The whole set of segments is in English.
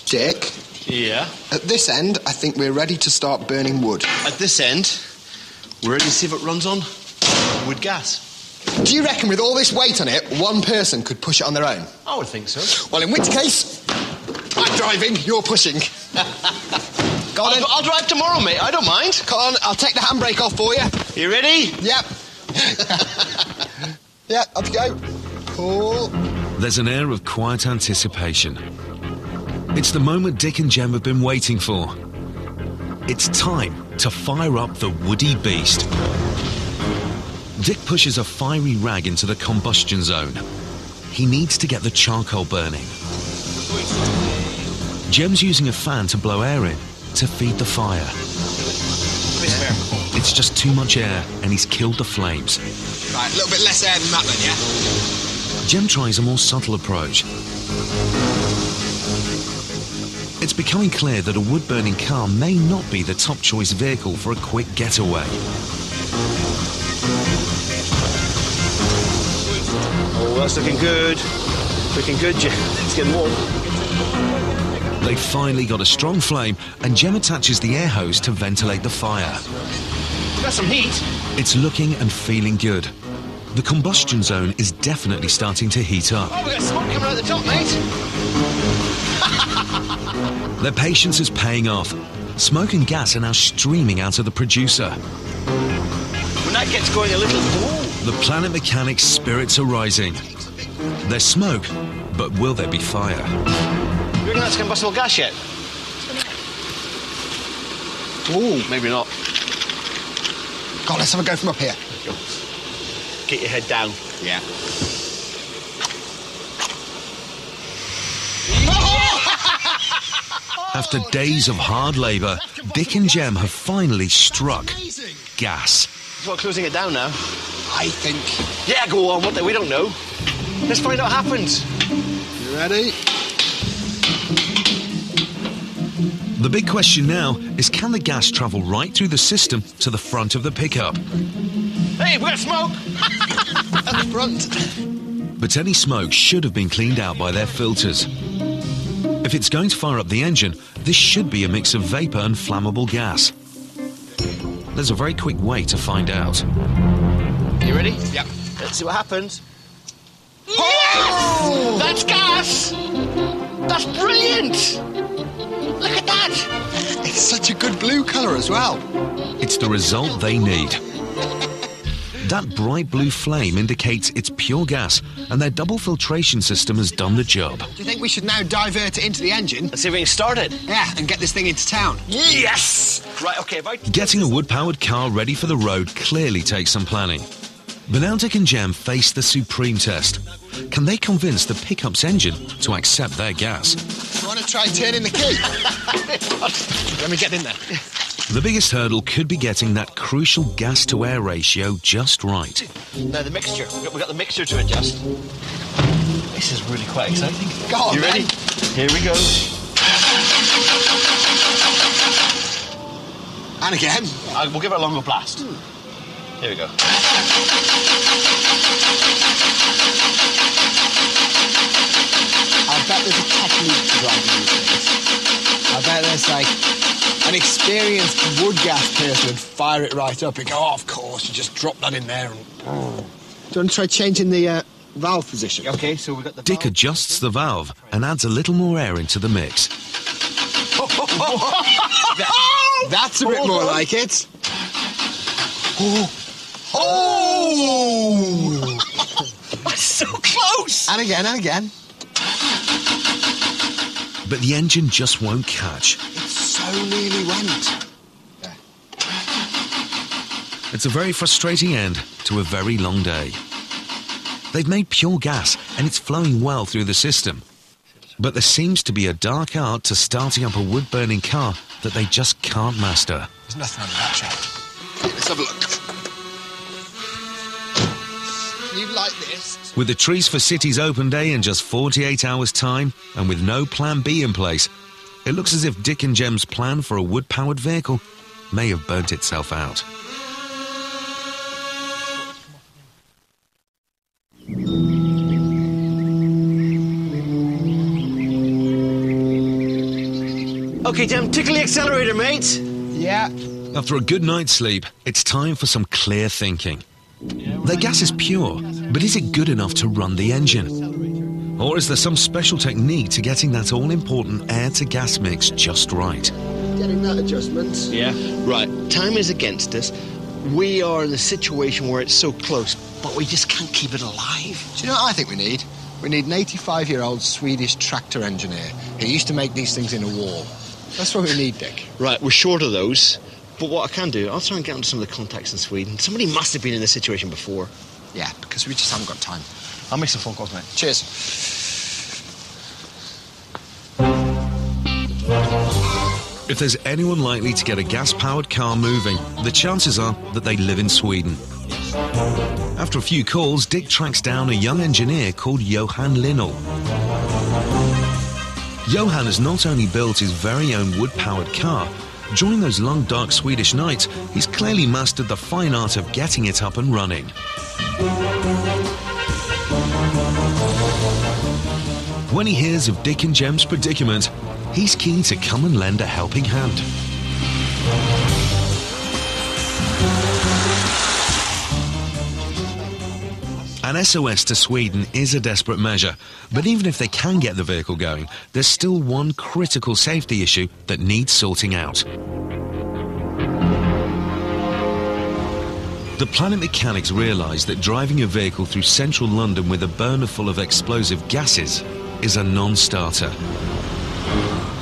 Dick? Yeah? At this end, I think we're ready to start burning wood. At this end, we're ready to see if it runs on wood gas. Do you reckon with all this weight on it, one person could push it on their own? I would think so. Well, in which case, I'm driving, you're pushing. Go on, I'll drive tomorrow, mate. I don't mind. Come on, I'll take the handbrake off for you. You ready? Yep. Yeah, up you go. Cool. There's an air of quiet anticipation. It's the moment Dick and Jem have been waiting for. It's time to fire up the woody beast. Dick pushes a fiery rag into the combustion zone. He needs to get the charcoal burning. Jem's using a fan to blow air in to feed the fire. It's just too much air and he's killed the flames. Right, a little bit less air than that then, yeah? Jem tries a more subtle approach. It's becoming clear that a wood-burning car may not be the top choice vehicle for a quick getaway. Oh, that's looking good. Looking good, Jem. It's getting warm. They finally got a strong flame, and Jem attaches the air hose to ventilate the fire. We've got some heat. It's looking and feeling good. The combustion zone is definitely starting to heat up. Oh, we've got smoke coming out the top, mate. Their patience is paying off. Smoke and gas are now streaming out of the producer. When that gets going a little... The Planet Mechanics' spirits are rising. There's smoke, but will there be fire? You reckon that's combustible gas yet? Ooh. Maybe not. God, let's have a go from up here. Get your head down. Yeah. After days of hard labour, Dick and Jem have finally struck gas. So we're closing it down now. I think. Yeah, go on. We don't know. Let's find out what happens. You ready? The big question now is, can the gas travel right through the system to the front of the pickup? Hey, we've got smoke! At the front. But any smoke should have been cleaned out by their filters. If it's going to fire up the engine, this should be a mix of vapour and flammable gas. There's a very quick way to find out. You ready? Yep. Let's see what happens. Oh! That's gas! That's brilliant! Look at that! It's such a good blue colour as well. It's the result they need. That bright blue flame indicates it's pure gas, and their double filtration system has done the job. Do you think we should now divert it into the engine? Let's see if we can start it. Yeah, and get this thing into town. Yes! Right, OK, if I... Getting a wood-powered car ready for the road clearly takes some planning. But now Dick and Jem face the supreme test. Can they convince the pickup's engine to accept their gas? You want to try turning the key? Let me get in there. The biggest hurdle could be getting that crucial gas-to-air ratio just right. Now the mixture. We've got the mixture to adjust. This is really quite exciting. Go on, you ready? then. Here we go. And again. We'll give it a longer blast. Here we go. I bet there's a technique to driving these things. I bet there's like an experienced wood gas person would fire it right up and go, oh, of course, you just drop that in there and... Do you want to try changing the valve position? OK, so we've got the Dick adjusts the valve and adds a little more air into the mix. That's a bit more like it. Oh! Oh! That's so close! And again, and again. But the engine just won't catch. It so nearly went. It's a very frustrating end to a very long day. They've made pure gas and it's flowing well through the system. But there seems to be a dark art to starting up a wood-burning car that they just can't master. There's nothing under that, chap. Let's have a look. You like this? With the Trees for Cities open day in just 48 hours' time, and with no plan B in place, it looks as if Dick and Jem's plan for a wood-powered vehicle may have burnt itself out. Okay, Jem, tickle the accelerator, mate. Yeah. After a good night's sleep, it's time for some clear thinking. The gas is pure, but is it good enough to run the engine? Or is there some special technique to getting that all-important air-to-gas mix just right? Getting that adjustment. Yeah. Right. Time is against us. We are in a situation where it's so close, but we just can't keep it alive. Do you know what I think we need? We need an 85-year-old Swedish tractor engineer who used to make these things in a war. That's what we need, Dick. Right, we're short of those. But what I can do, I'll try and get onto some of the contacts in Sweden. Somebody must have been in this situation before. Yeah, because we just haven't got time. I'll make some phone calls, mate. Cheers. If there's anyone likely to get a gas-powered car moving, the chances are that they live in Sweden. After a few calls, Dick tracks down a young engineer called Johan Linnell. Johan has not only built his very own wood-powered car, during those long, dark Swedish nights, he's clearly mastered the fine art of getting it up and running. When he hears of Dick and Jem's predicament, he's keen to come and lend a helping hand. An SOS to Sweden is a desperate measure, but even if they can get the vehicle going, there's still one critical safety issue that needs sorting out. The Planet mechanics realise that driving a vehicle through central London with a burner full of explosive gases is a non-starter.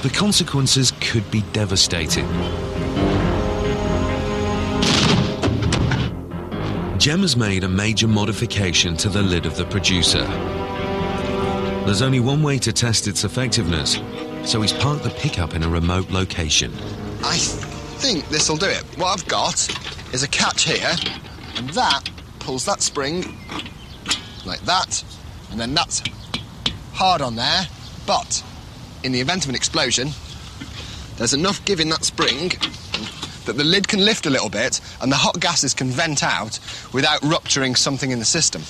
The consequences could be devastating. Jem has made a major modification to the lid of the producer. There's only one way to test its effectiveness, so he's parked the pickup in a remote location. I think this'll do it. What I've got is a catch here, and that pulls that spring like that, and then that's hard on there, but in the event of an explosion, there's enough give in that spring that the lid can lift a little bit and the hot gases can vent out without rupturing something in the system.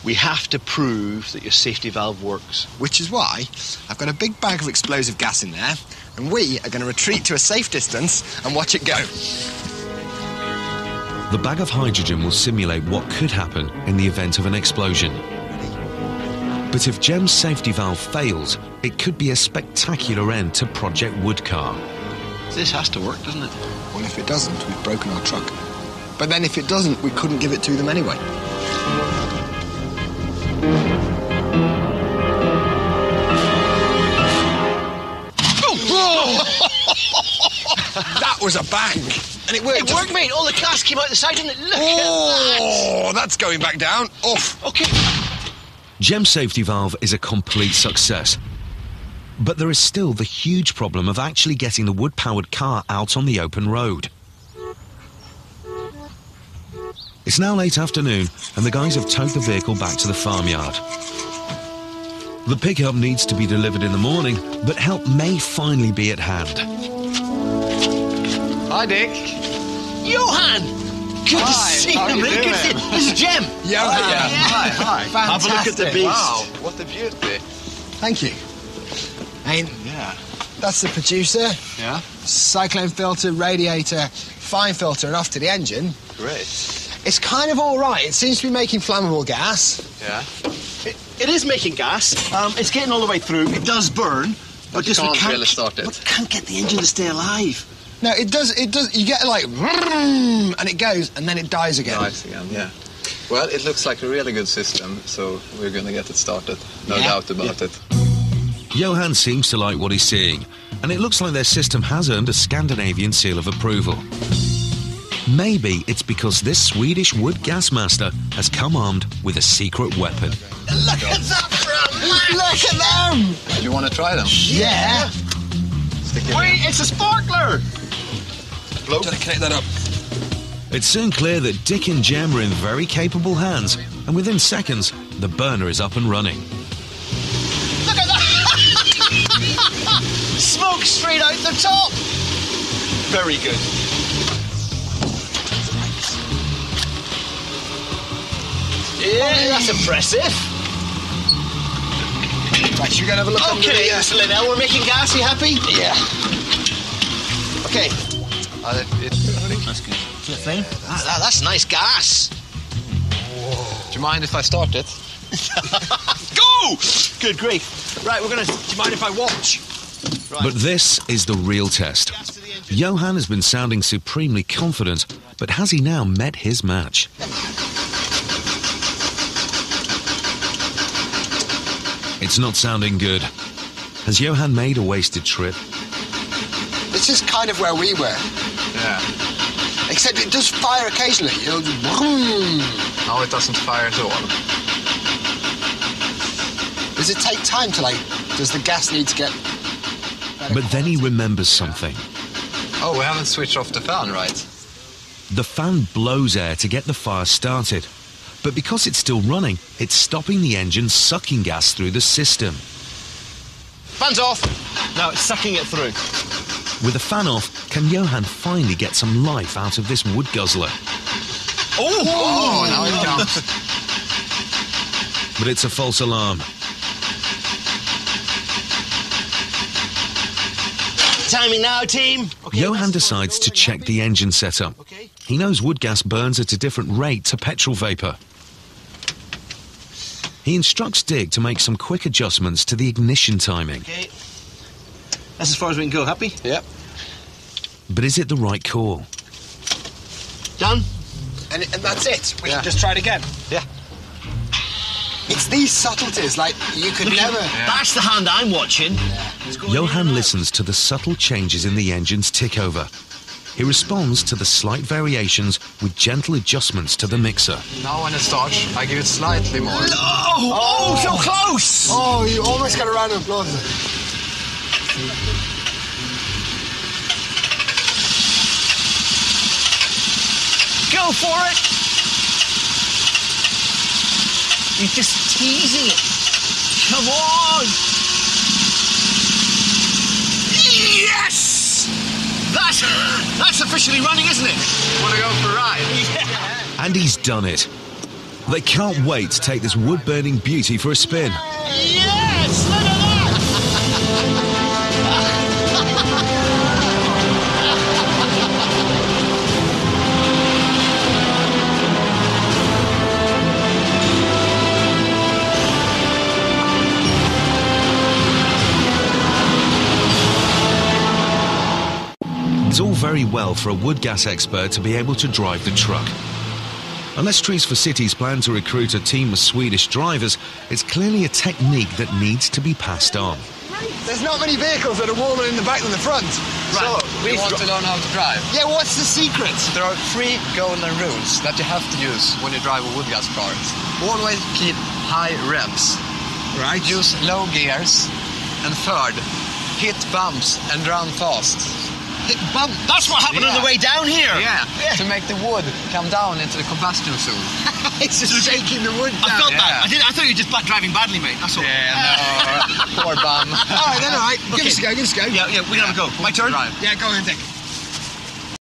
We have to prove that your safety valve works. Which is why I've got a big bag of explosive gas in there, and we are going to retreat to a safe distance and watch it go. The bag of hydrogen will simulate what could happen in the event of an explosion. But if Jem's safety valve fails, it could be a spectacular end to Project Woodcar. This has to work, doesn't it? Well, if it doesn't, we've broken our truck. But then if it doesn't, we couldn't give it to them anyway. That was a bang! And it worked. It worked, mate. All the gas came out the side, didn't it? Look at Oh, that's going back down. Off. that. Okay. Jem's safety valve is a complete success. But there is still the huge problem of actually getting the wood-powered car out on the open road. It's now late afternoon, and the guys have towed the vehicle back to the farmyard. The pickup needs to be delivered in the morning, but help may finally be at hand. Hi, Dick. Johan! Good to see how you, you mate. doing? Good to see you. This is Jem. Hi. Have a look at the Fantastic. beast. Wow, what a beauty. Thank you. And Yeah. that's the producer. Yeah? Cyclone filter, radiator, fine filter, and off to the engine. Great. It's kind of all right. It seems to be making flammable gas. Yeah. It is making gas. It's getting all the way through. It does burn. But you just we can't really start it. We can't get the engine to stay alive. No, it does. You get like, vroom, and it goes, and then it dies again. Nice again, yeah. Well, it looks like a really good system, so we're going to get it started. No Yeah. doubt about it. Johan seems to like what he's seeing, and it looks like their system has earned a Scandinavian seal of approval. Maybe it's because this Swedish wood gas master has come armed with a secret weapon. Look at that brown black. Look at them! Do you want to try them? Yeah. Stick it Wait, it's a sparkler. Blow. Gotta connect that up. It's soon clear that Dick and Jem are in very capable hands, and within seconds, the burner is up and running. Look at that. Smoke straight out the top. Very good. Yeah, that's impressive. Right, should we go and have a look under Okay, the, Mr. Linnell, we're making gas. You happy? Yeah. Okay. That's good. Flip thing. That's nice gas. Do you mind if I start it? Go! Good grief. Right, do you mind if I watch? Right. But this is the real test. Johan has been sounding supremely confident, but has he now met his match? It's not sounding good. Has Johan made a wasted trip? This is kind of where we were. Yeah. Except it does fire occasionally. It'll just boom. No, it doesn't fire at all. Does it take time to, does the gas need to get... But then he remembers something. Oh, we haven't switched off the fan, right? The fan blows air to get the fire started. But because it's still running, it's stopping the engine sucking gas through the system. Fan's off. Now it's sucking it through. With the fan off, can Johan finally get some life out of this wood guzzler? Oh, now it comes. But it's a false alarm. Timing now, team. Okay, Johan decides to check the engine setup. Okay. He knows wood gas burns at a different rate to petrol vapour. He instructs Dig to make some quick adjustments to the ignition timing. Okay. That's as far as we can go. Happy? Yep. But is it the right call? Done? And that's it. We Yeah. can just try it again. Yeah. It's these subtleties, you could never... That's the hand I'm watching. Johan listens to the subtle changes in the engine's tick-over. He responds to the slight variations with gentle adjustments to the mixer. Now when it starts, I give it slightly more. Oh, so close! Oh, you almost got a round of applause. Go for it! He's just teasing it. Come on! Yes! That's officially running, isn't it? Want to go for a ride? Yeah. And he's done it. They can't wait to take this wood-burning beauty for a spin. Yes! Look at It's all very well for a wood gas expert to be able to drive the truck. Unless Trees for Cities plan to recruit a team of Swedish drivers, it's clearly a technique that needs to be passed on. There's not many vehicles that are warmer in the back than the front. So, we want to learn how to drive. Yeah, what's the secret? There are 3 golden rules that you have to use when you drive a wood gas car. Always keep high revs. Right. Use low gears. And third, hit bumps and run fast. hit bump. That's what happened on the way down here. Yeah, to make the wood come down into the combustion zone. It's just shaking the wood down. I felt that. I thought you were just driving badly, mate. That's all. Yeah, no, poor bum. All right, then, all right. Give us a go, give us a go. Yeah, we're going to have a go. My turn? Right. Yeah, go ahead, Dick.